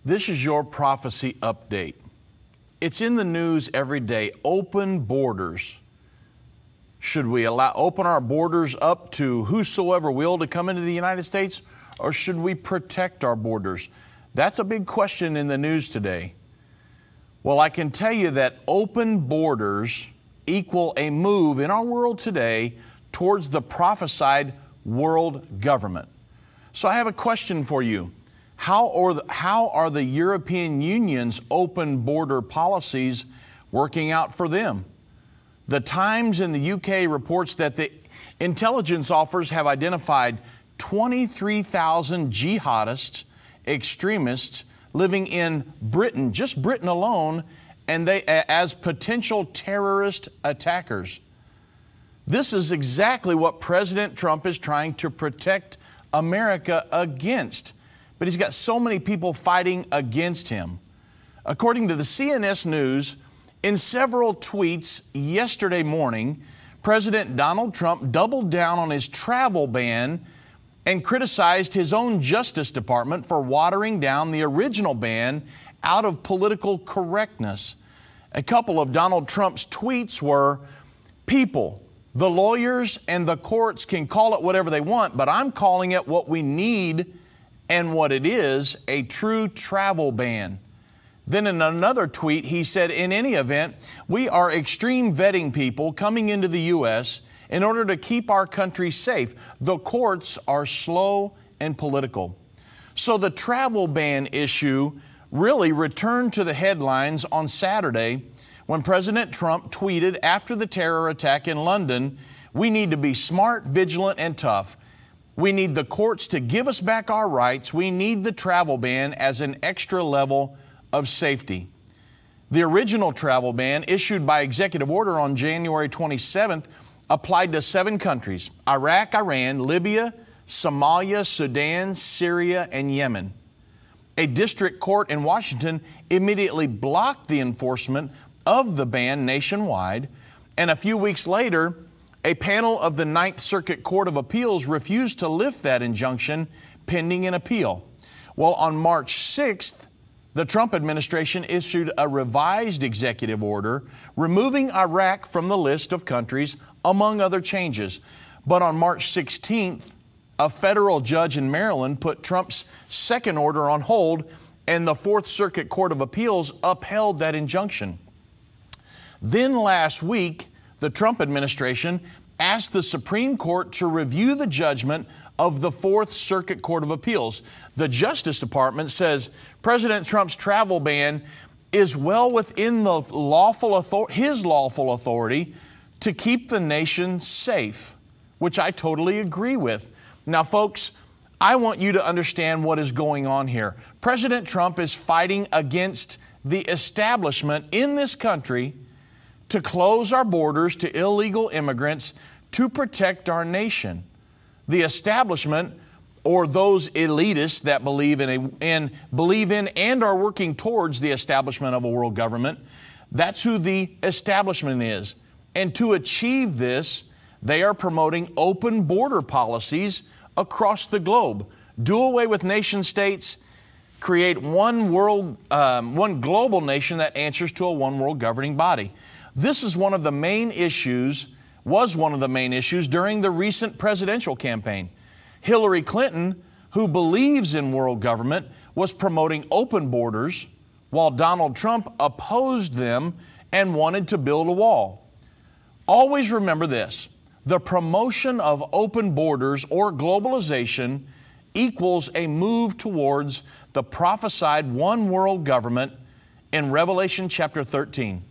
This is your prophecy update. It's in the news every day. Open borders. Should we open our borders up to whosoever will to come into the United States, or should we protect our borders? That's a big question in the news today. Well, I can tell you that open borders equal a move in our world today towards the prophesied world government. So I have a question for you. How are the European Union's open border policies working out for them? The Times in the UK reports that the intelligence officers have identified 23,000 jihadists, extremists, living in Britain, just Britain alone, and as potential terrorist attackers. This is exactly what President Trump is trying to protect America against. But he's got so many people fighting against him. According to the CNN News, in several tweets yesterday morning, President Donald Trump doubled down on his travel ban and criticized his own Justice Department for watering down the original ban out of political correctness. A couple of Donald Trump's tweets were, "People, the lawyers and the courts can call it whatever they want, but I'm calling it what we need and what it is, a true travel ban." Then in another tweet, he said, "In any event, we are extreme vetting people coming into the U.S. in order to keep our country safe. The courts are slow and political." So the travel ban issue really returned to the headlines on Saturday when President Trump tweeted after the terror attack in London, "We need to be smart, vigilant, and tough. We need the courts to give us back our rights. We need the travel ban as an extra level of safety." The original travel ban, issued by executive order on January 27th, applied to 7 countries: Iraq, Iran, Libya, Somalia, Sudan, Syria, and Yemen. A district court in Washington immediately blocked the enforcement of the ban nationwide, and a few weeks later, a panel of the Ninth Circuit Court of Appeals refused to lift that injunction pending an appeal. Well, on March 6th, the Trump administration issued a revised executive order removing Iraq from the list of countries, among other changes. But on March 16th, a federal judge in Maryland put Trump's second order on hold, and the Fourth Circuit Court of Appeals upheld that injunction. Then last week, the Trump administration asked the Supreme Court to review the judgment of the Fourth Circuit Court of Appeals. The Justice Department says President Trump's travel ban is well within the his lawful authority to keep the nation safe, which I totally agree with. Now, folks, I want you to understand what is going on here. President Trump is fighting against the establishment in this country to close our borders to illegal immigrants to protect our nation. The establishment, or those elitists that believe in and are working towards the establishment of a world government, that's who the establishment is. And to achieve this, they are promoting open border policies across the globe. Do away with nation states, create one global nation that answers to a one world governing body. This is was one of the main issues during the recent presidential campaign. Hillary Clinton, who believes in world government, was promoting open borders, while Donald Trump opposed them and wanted to build a wall. Always remember this: the promotion of open borders or globalization equals a move towards the prophesied one world government in Revelation chapter 13.